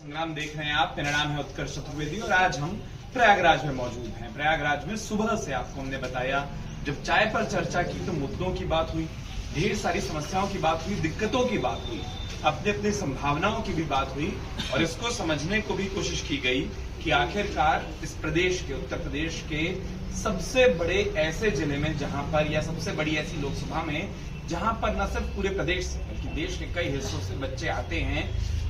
संग्राम देख रहे हैं आप। मेरा नाम है उत्कर्ष चतुर्वेदी और आज हम प्रयागराज में मौजूद हैं। प्रयागराज में सुबह से आपको हमने बताया, जब चाय पर चर्चा की तो मुद्दों की बात हुई, ढेर सारी समस्याओं की बात हुई, दिक्कतों की बात हुई, अपनी अपनी संभावनाओं की भी बात हुई और इसको समझने को भी कोशिश की गई कि आखिरकार इस प्रदेश के, उत्तर प्रदेश के सबसे बड़े ऐसे जिले में जहां पर, या सबसे बड़ी ऐसी लोकसभा में जहां पर न सिर्फ पूरे प्रदेश से बल्कि देश के कई हिस्सों से बच्चे आते हैं,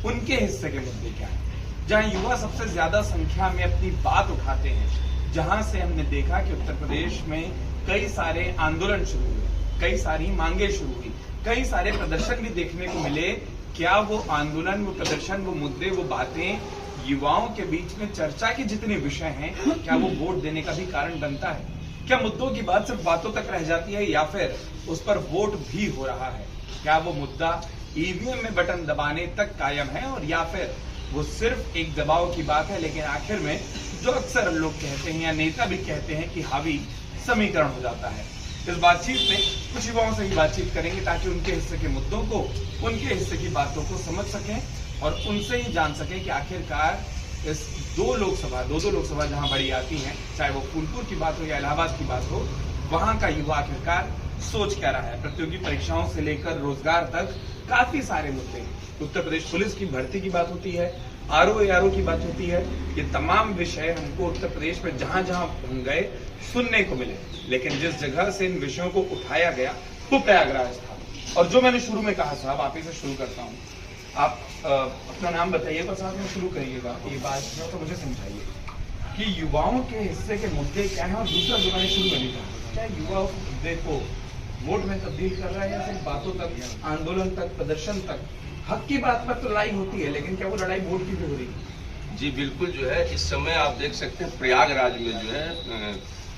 उनके हिस्से के मुद्दे क्या हैं, जहां युवा सबसे ज्यादा संख्या में अपनी बात उठाते हैं, जहां से हमने देखा कि उत्तर प्रदेश में कई सारे आंदोलन शुरू हुए, कई सारी मांगे शुरू हुई, कई सारे प्रदर्शन भी देखने को मिले। क्या वो आंदोलन, वो प्रदर्शन, वो मुद्दे, वो बातें युवाओं के बीच में चर्चा के जितने विषय हैं, क्या वो वोट देने का भी कारण बनता है? क्या मुद्दों की बात सिर्फ बातों तक रह जाती है या फिर उस पर वोट भी हो रहा है? क्या वो मुद्दा ईवीएम में बटन दबाने तक कायम है और या फिर वो सिर्फ एक दबाव की बात है, लेकिन आखिर में जो अक्सर लोग कहते हैं या नेता भी कहते हैं कि हावी समीकरण हो जाता है। इस बातचीत में कुछ युवाओं से ही बातचीत करेंगे ताकि उनके हिस्से के मुद्दों को, उनके हिस्से की बातों को समझ सकें और उनसे ही जान सकें कि आखिरकार इस दो लोकसभा जहां बड़ी आती हैं, चाहे वो फूलपुर की बात हो या इलाहाबाद की बात हो, वहां का युवा आखिरकार सोच क्या रहा है। प्रतियोगी परीक्षाओं से लेकर रोजगार तक काफी सारे मुद्दे। उत्तर प्रदेश पुलिस की भर्ती की बात होती है, आरओ की बात होती है। ये तमाम विषय हमको उत्तर प्रदेश में जहां जहां हम गए सुनने को मिले, लेकिन जिस जगह से इन विषयों को उठाया गया वो प्रयागराज था। और जो मैंने शुरू में कहा, साहब आप ही से शुरू करता हूँ, आप अपना नाम बताइएगा, साथ में शुरू करिएगा। ये बात तो मुझे समझाइए कि युवाओं के हिस्से के मुद्दे क्या हैं, और दूसरा जो मैंने शुरू में कहा, क्या युवा उस मुद्दे को वोट में तब्दील कर रहा है या सिर्फ बातों तक, आंदोलन तक, प्रदर्शन तक? हक की बात पर तो लड़ाई होती है, लेकिन क्या वो लड़ाई वोट की भी हो रही है? जी बिल्कुल, जो है इस समय आप देख सकते हैं प्रयागराज में जो है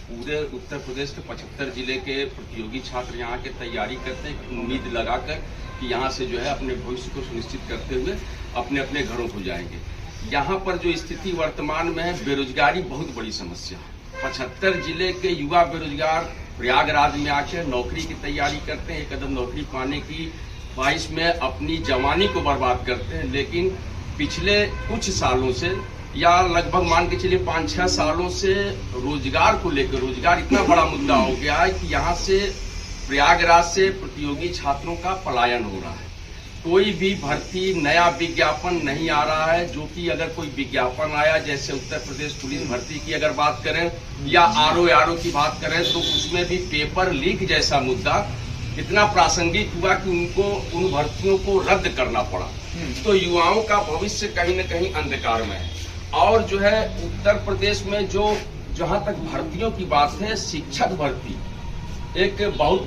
पूरे उत्तर प्रदेश के 75 जिले के प्रतियोगी छात्र यहाँ के तैयारी करते हैं, उम्मीद लगाकर कि यहाँ से जो है अपने भविष्य को सुनिश्चित करते हुए अपने अपने घरों को जाएंगे। यहाँ पर जो स्थिति वर्तमान में है, बेरोजगारी बहुत बड़ी समस्या है। 75 जिले के युवा बेरोजगार प्रयागराज में आकर नौकरी की तैयारी करते हैं, एक कदम नौकरी पाने की ख्वाहिश में अपनी जवानी को बर्बाद करते हैं। लेकिन पिछले कुछ सालों से, या लगभग मान के चलिए 5-6 सालों से रोजगार को लेकर, रोजगार इतना बड़ा मुद्दा हो गया है कि यहाँ से प्रयागराज से प्रतियोगी छात्रों का पलायन हो रहा है। कोई भी भर्ती नया विज्ञापन नहीं आ रहा है, जो कि अगर कोई विज्ञापन आया, जैसे उत्तर प्रदेश पुलिस भर्ती की अगर बात करें या आरओ की बात करें, तो उसमें भी पेपर लीक जैसा मुद्दा इतना प्रासंगिक हुआ कि उनको उन भर्तियों को रद्द करना पड़ा। तो युवाओं का भविष्य कहीं न कहीं अंधकार में है। और जो है उत्तर प्रदेश में जो जहां तक भर्तियों की बात है, शिक्षक भर्ती एक बहुत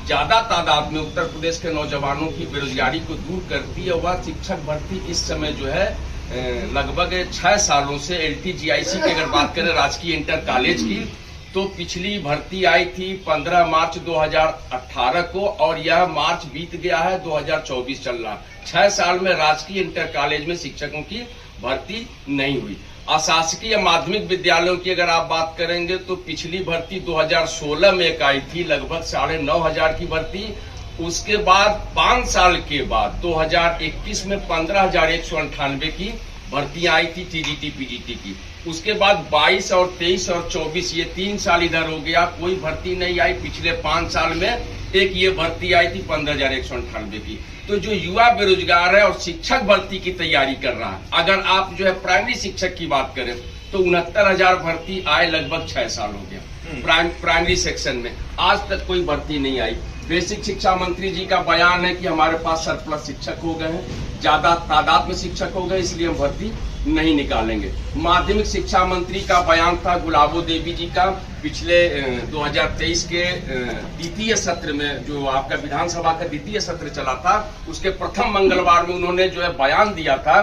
ज्यादा तादाद में उत्तर प्रदेश के नौजवानों की बेरोजगारी को दूर करती है। वह शिक्षक भर्ती इस समय जो है लगभग 6 सालों से LTGIC की अगर बात करें, राजकीय इंटर कॉलेज की, तो पिछली भर्ती आई थी 15 मार्च 2018 को और यह मार्च बीत गया है, 2024 चल रहा। 6 साल में राजकीय इंटर कॉलेज में शिक्षकों की भर्ती नहीं हुई। अशासकीय माध्यमिक विद्यालयों की अगर आप बात करेंगे तो पिछली भर्ती 2016 में एक आई थी, लगभग 9,500 की भर्ती। उसके बाद 5 साल के बाद 2021 में 15,198 की भर्तियां आई थी TGT PGT की। उसके बाद 22 और 23 और 24 ये 3 साल इधर हो गया, कोई भर्ती नहीं आई। पिछले 5 साल में एक ये भर्ती आई थी 15,198 की। तो जो युवा बेरोजगार है और शिक्षक भर्ती की तैयारी कर रहा है, अगर आप जो है प्राइमरी शिक्षक की बात करें तो 69,000 भर्ती आए, लगभग 6 साल हो गया प्राइमरी सेक्शन में, आज तक कोई भर्ती नहीं आई। बेसिक शिक्षा मंत्री जी का बयान है कि हमारे पास सरप्लस शिक्षक हो गए हैं, ज्यादा तादाद में शिक्षक हो गए, इसलिए हम भर्ती नहीं निकालेंगे। माध्यमिक शिक्षा मंत्री का बयान था गुलाबो देवी जी का, पिछले 2023 के द्वितीय सत्र में, जो आपका विधानसभा का द्वितीय सत्र चला था, उसके प्रथम मंगलवार में उन्होंने जो है बयान दिया था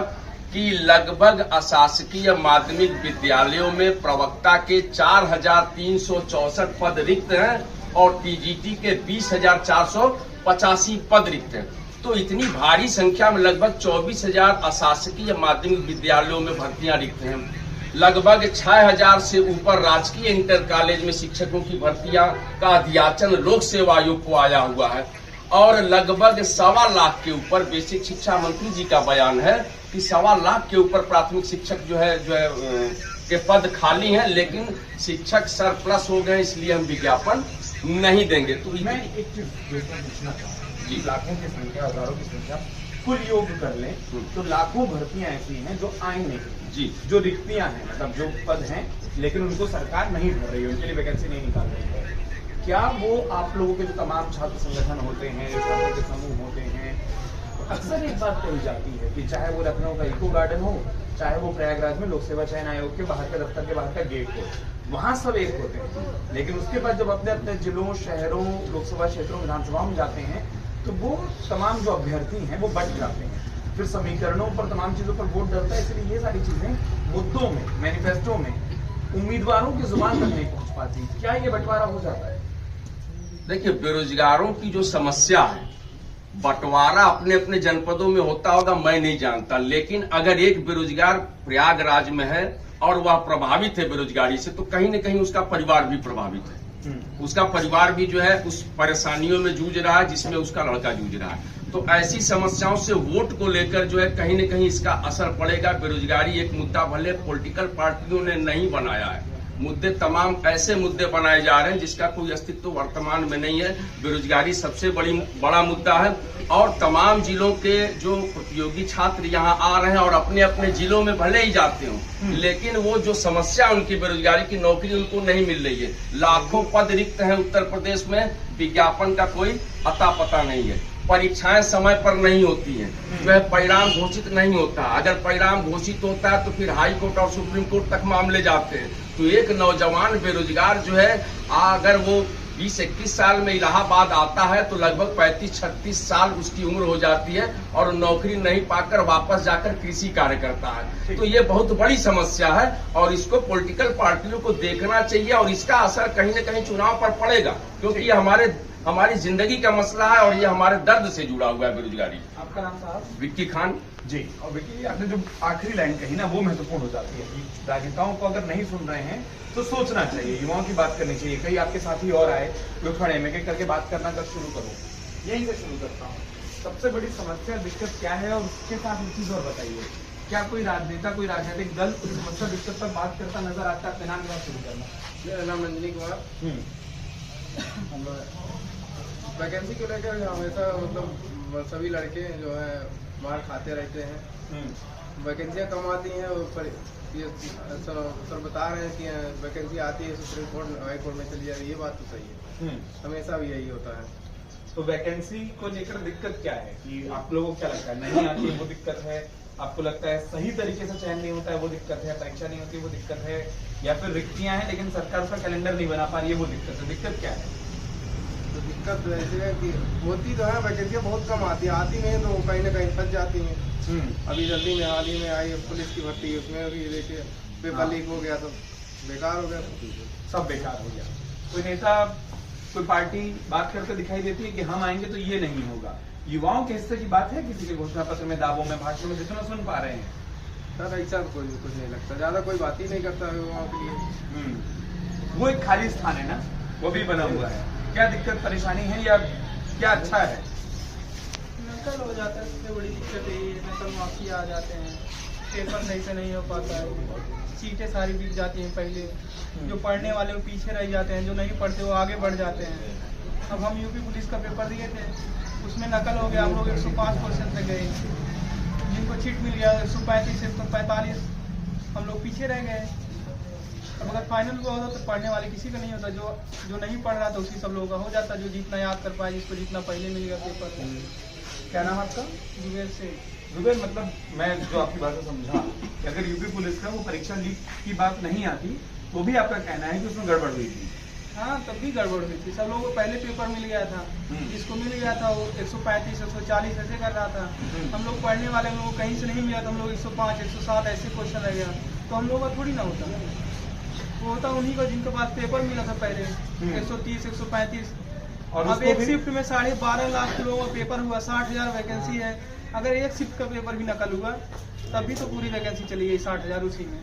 कि लगभग अशासकीय माध्यमिक विद्यालयों में प्रवक्ता के 4,364 पद रिक्त हैं और TGT के 20,485 पद रिक्त हैं। तो इतनी भारी संख्या में लगभग 24,000 अशासकीय माध्यमिक विद्यालयों में भर्तियां रिक्त हैं। लगभग 6,000 से ऊपर राजकीय इंटर कॉलेज में शिक्षकों की भर्तियां का अध्याचन लोक सेवा आयोग को आया हुआ है और लगभग 1.25 लाख के ऊपर बेसिक शिक्षा मंत्री जी का बयान है कि कि 1.25 लाख के ऊपर प्राथमिक शिक्षक जो है के पद खाली हैं, लेकिन शिक्षक सरप्लस हो गए, इसलिए हम विज्ञापन नहीं देंगे। तो मैं एक चीज पूछना चाहूँ जी, लाखों की संख्या, हजारों की संख्या कुल योग कर लें तो लाखों भर्तियां ऐसी हैं जो आई नहीं जी, जो रिक्तियां हैं, मतलब जो पद हैं लेकिन उनको सरकार नहीं भर रही है, उनके लिए वैकेंसी नहीं निकाल रही है। क्या वो आप लोगों के जो तमाम छात्र संगठन होते हैं, छात्रों के समूह होते हैं, अक्सर एक बात कही जाती है कि चाहे वो लखनऊ का इको गार्डन हो, चाहे वो प्रयागराज में लोक सेवा चयन आयोग के बाहर का दफ्तर के बाहर का गेट हो, वहां सब एक होते हैं, लेकिन उसके बाद जब अपने अपने जिलों, शहरों, लोकसभा क्षेत्रों, विधानसभाओं में जाते हैं तो वो तमाम जो अभ्यर्थी हैं वो बट जाते हैं, फिर समीकरणों पर, तमाम चीजों पर वोट डलता है। इसलिए ये सारी चीजें मुद्दों में, मैनिफेस्टो में उम्मीदवारों की जुबान तक नहीं पहुंच पाती। क्या ये बंटवारा हो जाता है? देखिए, बेरोजगारों की जो समस्या है, बंटवारा अपने अपने जनपदों में होता होगा, मैं नहीं जानता, लेकिन अगर एक बेरोजगार प्रयागराज में है और वह प्रभावित है बेरोजगारी से, तो कहीं न कहीं उसका परिवार भी प्रभावित है। उसका परिवार भी जो है उस परेशानियों में जूझ रहा है जिसमें उसका लड़का जूझ रहा है। तो ऐसी समस्याओं से वोट को लेकर जो है कहीं न कहीं इसका असर पड़ेगा। बेरोजगारी एक मुद्दा भले पॉलिटिकल पार्टियों ने नहीं बनाया है, मुद्दे तमाम ऐसे मुद्दे बनाए जा रहे हैं जिसका कोई अस्तित्व वर्तमान में नहीं है। बेरोजगारी सबसे बड़ा मुद्दा है और तमाम जिलों के जो प्रतियोगी छात्र यहाँ आ रहे हैं और अपने अपने जिलों में भले ही जाते हो, लेकिन वो जो समस्या उनकी बेरोजगारी की, नौकरी उनको नहीं मिल रही है। लाखों पद रिक्त हैं उत्तर प्रदेश में, विज्ञापन का कोई अता पता नहीं है, परीक्षाएं समय पर नहीं होती हैं, जो है परिणाम घोषित नहीं होता। अगर परिणाम घोषित होता है तो फिर हाई कोर्ट और सुप्रीम कोर्ट तक मामले जाते हैं। तो एक नौजवान बेरोजगार जो है अगर वो 20-21 साल में इलाहाबाद आता है तो लगभग 35-36 साल उसकी उम्र हो जाती है और नौकरी नहीं पाकर वापस जाकर कृषि कार्य करता है। तो ये बहुत बड़ी समस्या है और इसको पॉलिटिकल पार्टियों को देखना चाहिए और इसका असर कहीं न कहीं चुनाव पर पड़ेगा, क्योंकि ये हमारी जिंदगी का मसला है और ये हमारे दर्द से जुड़ा हुआ है बेरोजगारी। आपका नाम साहब? विक्की खान जी। और विक्की, आपने जो आखिरी लाइन कही ना वो महत्वपूर्ण हो जाती है कि राजनेताओं को अगर नहीं सुन रहे हैं तो सोचना चाहिए, युवाओं की बात करनी चाहिए। कई आपके साथी और आए जो खड़े में करके बात करना कब शुरू करो, यहीं से शुरू करता हूँ। सबसे बड़ी समस्या, दिक्कत क्या है और उसके साथ एक चीज और बताइए, क्या कोई राजनेता, कोई राजनीतिक दल उस समस्या दिक्कत पर बात करता नजर आता है? अपने नाम के साथ शुरू करना। मेरा नाम अंजनी कुमार। वैकेंसी को लेकर हमेशा मतलब सभी लड़के जो है मार खाते रहते हैं, वैकेंसियाँ कम आती हैं और ये सर बता रहे हैं कि वैकेंसी आती है सुप्रीम कोर्ट, हाई कोर्ट में चली जा रही है। ये बात तो सही है, हमेशा भी यही होता है। तो वैकेंसी को लेकर दिक्कत क्या है कि आप लोगों को क्या लगता है? नहीं आती है वो दिक्कत है? आपको लगता है सही तरीके से चयन नहीं होता है वो दिक्कत है? परीक्षा नहीं होती वो दिक्कत है? या फिर रिक्तियां हैं लेकिन सरकार उसका कैलेंडर नहीं बना पा रही है वो दिक्कत है? दिक्कत क्या है? तो दिक्कत ऐसी है कि होती तो है, वैकेंसियाँ बहुत कम आती नहीं तो कहीं ना कहीं फंस जाती हैं। अभी जल्दी में हाल ही में आई पुलिस की भर्ती, उसमें भी देखिए पेपर लीक हो गया तो बेकार हो गया, सब बेकार हो गया। कोई नेता, कोई पार्टी बात करते दिखाई देती है कि हम आएंगे तो ये नहीं होगा? युवाओं के हिस्से की बात है किसी के घोषणा पत्र में, दावों में, भाषण में जितना सुन पा रहे हैं? सर ऐसा कोई कुछ नहीं लगता, ज्यादा कोई बात ही नहीं करता है युवाओं के लिए। वो एक खाली स्थान है ना, वो भी बना हुआ है। क्या दिक्कत परेशानी है या क्या अच्छा है? नकल हो जाता है, सबसे बड़ी दिक्कत यही है। नकल माफी आ जाते हैं, पेपर सही से नहीं हो पाता है, सीटें सारी बिक जाती हैं। पहले जो पढ़ने वाले वो पीछे रह जाते हैं, जो नहीं पढ़ते वो आगे बढ़ जाते हैं। अब हम यूपी पुलिस का पेपर दिए थे, उसमें नकल हो गया, हम लोग 105% पे गए, जिनको सीट मिल गया 135 145, हम लोग पीछे रह गए। अब अगर फाइनल हुआ होता तो पढ़ने वाले किसी का नहीं होता, जो नहीं पढ़ रहा था उसी सब लोगों का हो जाता, जो जितना याद कर पाए, जिसको जितना पहले मिल गया पेपर। क्या नाम आपका? जुबेर से। जुबेर, मतलब मैं जो आपकी बात समझा कि अगर यूपी पुलिस का वो परीक्षा लीक की बात नहीं आती तो भी आपका कहना है कि उसमें गड़बड़ हुई थी? हाँ, तब भी गड़बड़ हुई थी। सब लोगों को पहले पेपर मिल गया था, जिसको मिल गया था वो 135 140 ऐसे कर रहा था। हम लोग पढ़ने वाले लोगों को कहीं से नहीं मिला तो हम लोग 105 107 ऐसे क्वेश्चन रह गया, तो हम लोगों का थोड़ी ना होता, वो होता उन्हीं को जिनके पास पेपर मिला था पहले 130 135। और अब एक शिफ्ट में 12.5 लाख लोगों का पेपर हुआ, 60,000 वैकेंसी है। अगर एक शिफ्ट का पेपर भी नकल हुआ तब भी तो पूरी वैकेंसी चली गई 60,000 उसी में।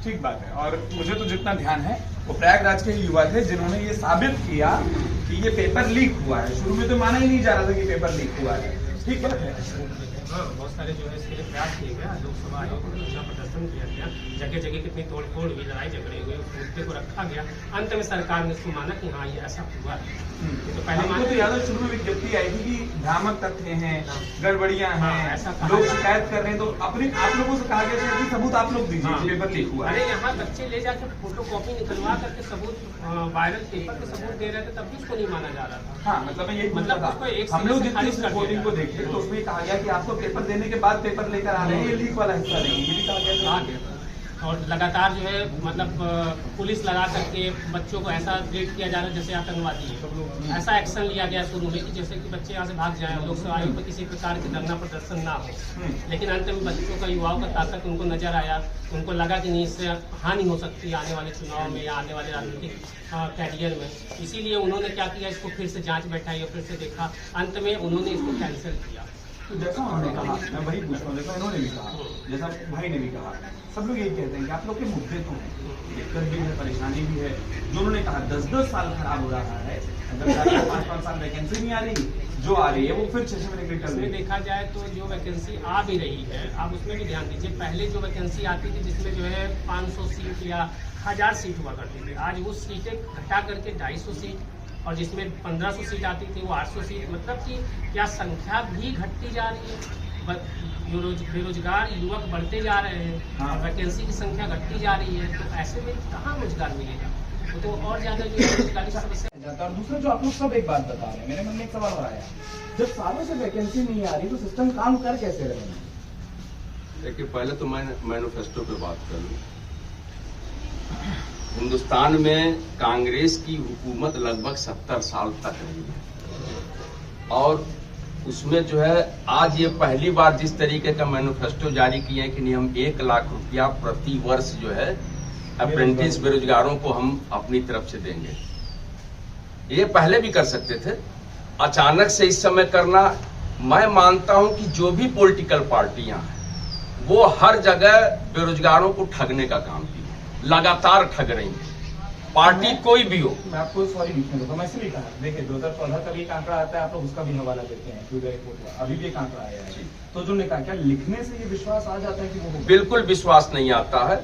ठीक बात है। और मुझे तो जितना ध्यान है वो प्रयागराज के युवा थे जिन्होंने ये साबित किया कि ये पेपर लीक हुआ है। शुरू में तो माना ही नहीं जा रहा था कि पेपर लीक हुआ है। ठीक है। हाँ, बहुत सारे जो है इसके लिए प्रयास किए गए। लोकसभा आयोग में धरना प्रदर्शन किया गया, जगह जगह कितनी तोड़फोड़ हुई, लड़ाई झगड़े हुए, उस मुद्दे को रखा गया। अंत में सरकार ने इसको माना कि हाँ ये ऐसा हुआ है। तो पहले हमको तो याद है शुरू में विज्ञप्ति आई थी कि भ्रामक तथ्य हैं, गड़बड़ियां हैं, ऐसा कहा लोग गया। शिकायत कर रहे हैं, तो अपने आप लोगों से कहा गया था कि सबूत आप लोग दीजिए, पेपर लीक हुआ है। अरे यहाँ बच्चे ले जाकर फोटो कॉपी निकलवा करके सबूत, वायरल पेपर के सबूत दे रहे थे, तब भी उसको नहीं माना जा रहा था। हाँ, मतलब मैं यही पूछ मतलब रहा उसको था। एक हम लोग से जितनी खारिज उस कर रिपोर्टिंग दिया को देखे तो उसमें कहा गया कि आपको पेपर देने के बाद पेपर लेकर आ रहे हैं, ये लीक वाला हिस्सा नहीं है, ये भी कहा गया था। आ गया। और लगातार जो है मतलब पुलिस लगा करके बच्चों को ऐसा ट्रीट किया जा रहा है जैसे आतंकवादी है। ऐसा एक्शन लिया गया शुरू में कि जैसे कि बच्चे यहाँ से भाग जाएं, लोकसभा आयोग में किसी प्रकार के धरना प्रदर्शन ना हो। लेकिन अंत में बच्चों का, युवाओं का ताकत उनको नजर आया, उनको लगा कि नहीं इससे हानि हो सकती है आने वाले चुनाव में या आने वाले राजनीतिक कैरियर में। इसीलिए उन्होंने क्या किया, इसको फिर से जांच बैठाई और फिर से देखा। अंत में उन्होंने इसको कैंसिल किया। तो जैसा उन्होंने कहा, मैं वही पूछ रहा हूँ, जैसा इन्होंने भी कहा, जैसा भाई ने भी कहा, सब लोग यही कहते हैं कि आप लोग के मुद्दे तो हैं, दिक्कत भी है, परेशानी भी है। जो उन्होंने कहा 10-10 साल खराब हो रहा है, अगर 5-5 साल वैकेंसी नहीं आ रही, जो आ रही है वो फिर 6 महीने के लिए चल रही इसमें है। देखा जाए तो जो वैकेंसी आ भी रही है, आप उसमें भी ध्यान दीजिए। पहले जो वैकेंसी आती थी जिसमें जो है 500 सीट या 1000 सीट हुआ करती थी, आज वो सीटें घटा करके 250 सीट, और जिसमें 1500 सीट आती थी वो 800 सीट। मतलब कि क्या संख्या भी घटती जा रही है, बेरोजगार युवक बढ़ते जा रहे हैं, हाँ। वैकेंसी की संख्या घटती जा रही है। तो ऐसे में कहाँ रोजगार मिलेगा? वो तो और ज्यादा जो है रोजगार की समस्या जाता है। और दूसरा जो आप लोग सब एक बात बता रहे हैं, मेरे मन में एक सवाल और आया, जब सालों से वैकेंसी नहीं आ रही तो सिस्टम काम कर कैसे रहे हैं? देखिए, पहले तो मैं मैनिफेस्टो पे बात कर लूं। हिंदुस्तान में कांग्रेस की हुकूमत लगभग 70 साल तक रही है, और उसमें जो है आज ये पहली बार जिस तरीके का मैनिफेस्टो जारी किए हैं कि नहीं, हम 1 लाख रुपया प्रति वर्ष जो है अप्रेंटिस बेरोजगारों को हम अपनी तरफ से देंगे। ये पहले भी कर सकते थे, अचानक से इस समय करना, मैं मानता हूं कि जो भी पॉलिटिकल पार्टियां हैं वो हर जगह बेरोजगारों को ठगने का काम की है, लगातार ठग रही है, पार्टी कोई भी हो। मैं आपको सॉरी बीच में दूंगा, मैं इसलिए कहा, देखिए 2014 का भी एक आंकड़ा आता है, आप लोग उसका भी हवाला देते हैं, क्योंकि रिपोर्ट का अभी भी एक आंकड़ा आया है, तो जो ने कहा क्या लिखने से ये विश्वास आ जाता है कि वो होगा? बिल्कुल विश्वास नहीं आता है।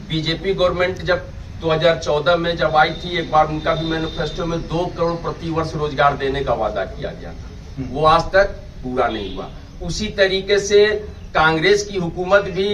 बीजेपी गवर्नमेंट जब 2014 में जब आई थी, एक बार उनका भी मैनिफेस्टो में 2 करोड़ प्रति वर्ष रोजगार देने का वादा किया गया था, वो आज तक पूरा नहीं हुआ। उसी तरीके से कांग्रेस की हुकूमत भी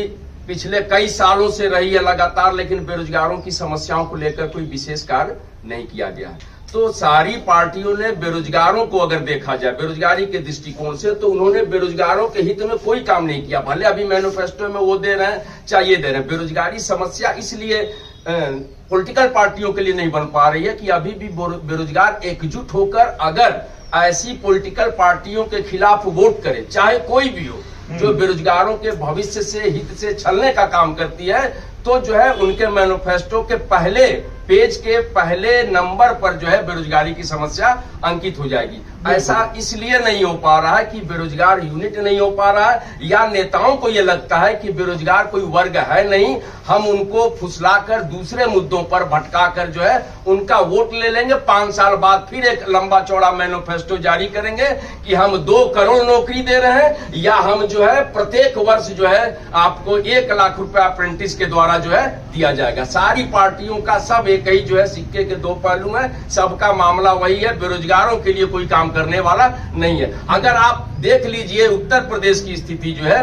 पिछले कई सालों से रही है लगातार, लेकिन बेरोजगारों की समस्याओं को लेकर कोई विशेष कार्य नहीं किया गया है। तो सारी पार्टियों ने बेरोजगारों को अगर देखा जाए बेरोजगारी के दृष्टिकोण से, तो उन्होंने बेरोजगारों के हित में कोई काम नहीं किया। भले अभी मैनिफेस्टो में वो दे रहे हैं, चाहिए दे रहे हैं। बेरोजगारी समस्या इसलिए पॉलिटिकल पार्टियों के लिए नहीं बन पा रही है कि अभी भी बेरोजगार एकजुट होकर अगर ऐसी पॉलिटिकल पार्टियों के खिलाफ वोट करे, चाहे कोई भी हो, जो बेरोजगारों के भविष्य से, हित से छलने का काम करती है, तो जो है उनके मैनिफेस्टो के पहले पेज के पहले नंबर पर जो है बेरोजगारी की समस्या अंकित हो जाएगी। ऐसा इसलिए नहीं हो पा रहा है कि बेरोजगार यूनिट नहीं हो पा रहा है, या नेताओं को ये लगता है कि बेरोजगार कोई वर्ग है नहीं, हम उनको फुसलाकर दूसरे मुद्दों पर भटकाकर जो है उनका वोट ले लेंगे। 5 साल बाद फिर एक लंबा चौड़ा मैनिफेस्टो जारी करेंगे कि हम 2 करोड़ नौकरी दे रहे हैं, या हम जो है प्रत्येक वर्ष जो है आपको 1 लाख रुपया अप्रेंटिस के द्वारा जो है दिया जाएगा। सारी पार्टियों का सब एक ही जो है सिक्के के 2 पहलू हैं, सबका मामला वही है, बेरोजगारों के लिए कोई काम करने वाला नहीं है। अगर आप देख लीजिए उत्तर प्रदेश की स्थिति जो है,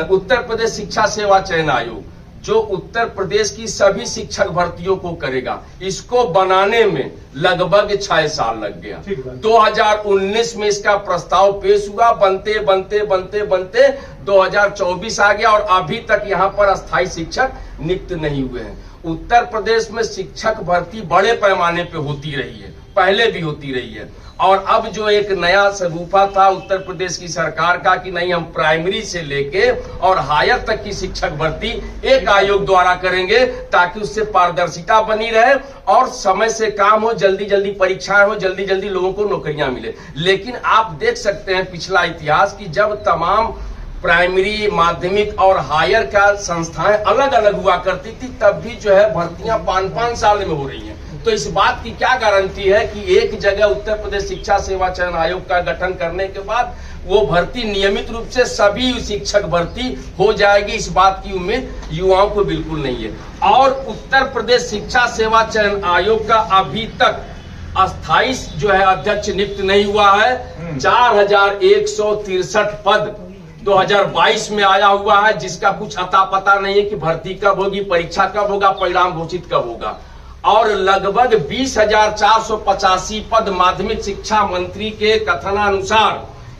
उत्तर प्रदेश शिक्षा सेवा चयन आयोग जो उत्तर प्रदेश की सभी शिक्षक भर्तियों को करेगा, इसको बनाने में लगभग 6 साल लग गया। 2019 में इसका प्रस्ताव पेश हुआ, बनते बनते बनते बनते 2024 आ गया, और अभी तक यहाँ पर अस्थायी शिक्षक नियुक्त नहीं हुए हैं। उत्तर प्रदेश में शिक्षक भर्ती बड़े पैमाने पे होती रही है, पहले भी होती रही है, और अब जो एक नया सरूफा था उत्तर प्रदेश की सरकार का कि नहीं, हम प्राइमरी से लेके और हायर तक की शिक्षक भर्ती एक आयोग द्वारा करेंगे, ताकि उससे पारदर्शिता बनी रहे और समय से काम हो, जल्दी जल्दी परीक्षाएं हो, जल्दी जल्दी लोगों को नौकरियां मिले। लेकिन आप देख सकते हैं पिछला इतिहास की जब तमाम प्राइमरी, माध्यमिक और हायर का संस्थाएं अलग अलग हुआ करती थी, तब भी जो है भर्तियां 5-5 साल में हो रही हैं। तो तो इस बात की क्या गारंटी है कि एक जगह उत्तर प्रदेश शिक्षा सेवा चयन आयोग का गठन करने के बाद वो भर्ती नियमित रूप से सभी शिक्षक भर्ती हो जाएगी, इस बात की उम्मीद युवाओं को बिल्कुल नहीं है। और उत्तर प्रदेश शिक्षा सेवा चयन आयोग का अभी तक अस्थायी जो है अध्यक्ष नियुक्त नहीं हुआ है। 4163 पद 2022 में आया हुआ है, जिसका कुछ अता पता नहीं है कि भर्ती कब होगी, परीक्षा कब होगा, परिणाम घोषित कब होगा। और लगभग 20,485 पद माध्यमिक शिक्षा मंत्री के कथनानुसार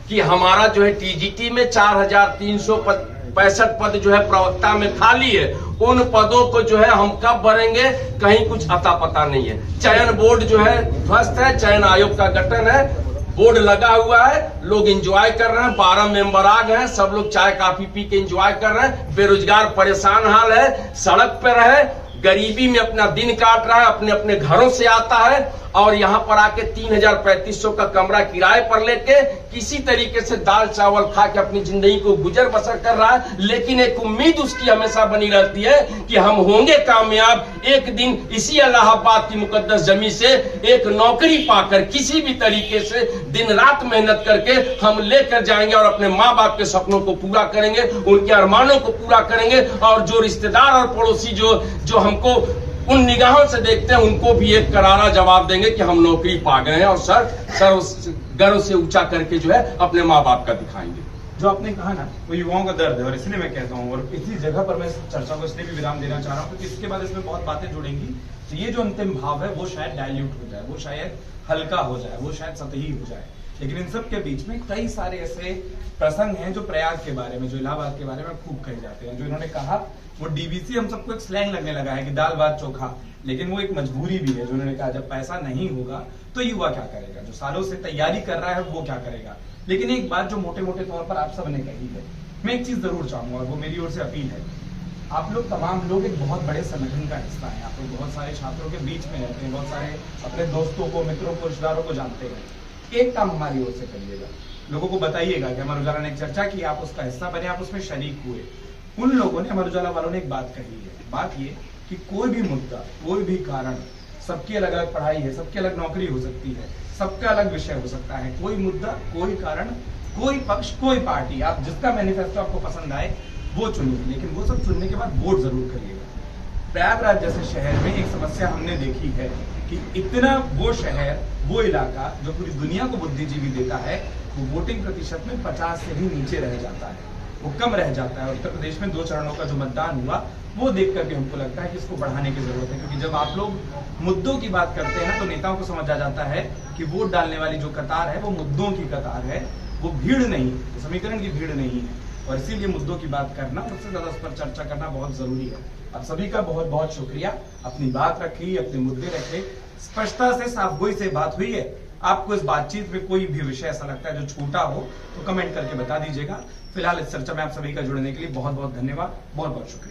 कि हमारा जो है टीजीटी में 4,365 पद जो है प्रवक्ता में खाली है, उन पदों को जो है हम कब भरेंगे कहीं कुछ अता पता नहीं है। चयन बोर्ड जो है ध्वस्त है, चयन आयोग का गठन है, बोर्ड लगा हुआ है, लोग एंजॉय कर रहे हैं, 12 मेंबर आ गए हैं, सब लोग चाय काफी पी के एंजॉय कर रहे हैं। बेरोजगार परेशान हाल है, सड़क पर है, गरीबी में अपना दिन काट रहा है, अपने अपने घरों से आता है और यहाँ पर आके 3,3500 का कमरा किराए पर लेके किसी तरीके से दाल चावल खा के अपनी जिंदगी को गुजर बसर कर रहा है। लेकिन एक उम्मीद उसकी हमेशा बनी रहती है कि हम होंगे कामयाब, एक दिन इसी इलाहाबाद की मुकद्दस जमी से एक नौकरी पाकर किसी भी तरीके से दिन रात मेहनत करके हम लेकर जाएंगे और अपने माँ बाप के सपनों को पूरा करेंगे, उनके अरमानों को पूरा करेंगे। और जो रिश्तेदार और पड़ोसी जो हमको उन निगाहों से देखते हैं, उनको भी एक करारा जवाब देंगे कि हम नौकरी पा गए हैं और सर गर्व से ऊंचा करके जो है अपने माँ बाप का दिखाएंगे। जो आपने कहा ना वो युवाओं का दर्द है और इसलिए मैं कहता हूँ, और इसी जगह पर मैं इस चर्चा को इसलिए भी विराम देना चाह रहा हूँ क्योंकि इसके बाद इसमें बहुत बातें जुड़ेंगी। तो ये जो अंतिम भाव है वो शायद डाइल्यूट हो जाए, वो शायद हल्का हो जाए, वो शायद सतही हो जाए। लेकिन इन सब के बीच में कई सारे ऐसे प्रसंग हैं जो प्रयाग के बारे में, जो इलाहाबाद के बारे में खूब कहे जाते हैं। जो इन्होंने कहा वो डीबीसी हम सबको एक स्लैंग लगने लगा है कि दाल भात चोखा, लेकिन वो एक मजबूरी भी है। जो उन्होंने कहा जब पैसा नहीं होगा तो युवा क्या करेगा, जो सालों से तैयारी कर रहा है वो क्या करेगा। लेकिन एक बात जो मोटे मोटे तौर पर आप सबने कही है, मैं एक चीज जरूर चाहूंगा और वो मेरी ओर से अपील है। आप लोग तमाम लोग एक बहुत बड़े संगठन का हिस्सा हैं, आप लोग बहुत सारे छात्रों के बीच में रहते हैं, बहुत सारे अपने दोस्तों को, मित्रों को, रिश्तेदारों को जानते हैं। एक काम हमारी ओर से करिएगा, लोगों को बताइएगा कि अमर उजाला ने एक चर्चा की, आप उसका हिस्सा बने, आप उसमें शरीक हुए। उन लोगों ने, अमर उजाला वालों ने एक बात कही है, बात ये कि कोई भी मुद्दा, कोई भी कारण, सबकी अलग अलग पढ़ाई है, सबकी अलग नौकरी हो सकती है, सबका अलग विषय हो सकता है। कोई मुद्दा, कोई कारण, कोई पक्ष, कोई पार्टी, आप जिसका मैनिफेस्टो आपको पसंद आए वो चुनिए, लेकिन वो सब चुनने के बाद वोट जरूर करिएगा। प्रयागराज जैसे शहर में एक समस्या हमने देखी है कि इतना वो शहर, वो इलाका जो पूरी दुनिया को बुद्धिजीवी देता है, वो वोटिंग प्रतिशत में 50 से भी नीचे रह जाता है, वो कम रह जाता है। उत्तर प्रदेश में 2 चरणों का जो मतदान हुआ वो देख करके हमको लगता है कि इसको बढ़ाने की जरूरत है। क्योंकि जब आप लोग मुद्दों की बात करते हैं तो नेताओं को समझ आ जाता है कि वोट डालने वाली जो कतार है वो मुद्दों की कतार है, वो भीड़ नहीं, वो समीकरण की भीड़ नहीं है। और इसीलिए मुद्दों की बात करना, सबसे ज्यादा उस पर चर्चा करना बहुत जरूरी है। आप सभी का बहुत बहुत शुक्रिया। अपनी बात रखी, अपने मुद्दे रखे, स्पष्टता से, साफगोई से बात हुई है। आपको इस बातचीत में कोई भी विषय ऐसा लगता है जो छूटा हो तो कमेंट करके बता दीजिएगा। फिलहाल इस चर्चा में आप सभी का जुड़ने के लिए बहुत बहुत धन्यवाद, बहुत बहुत शुक्रिया।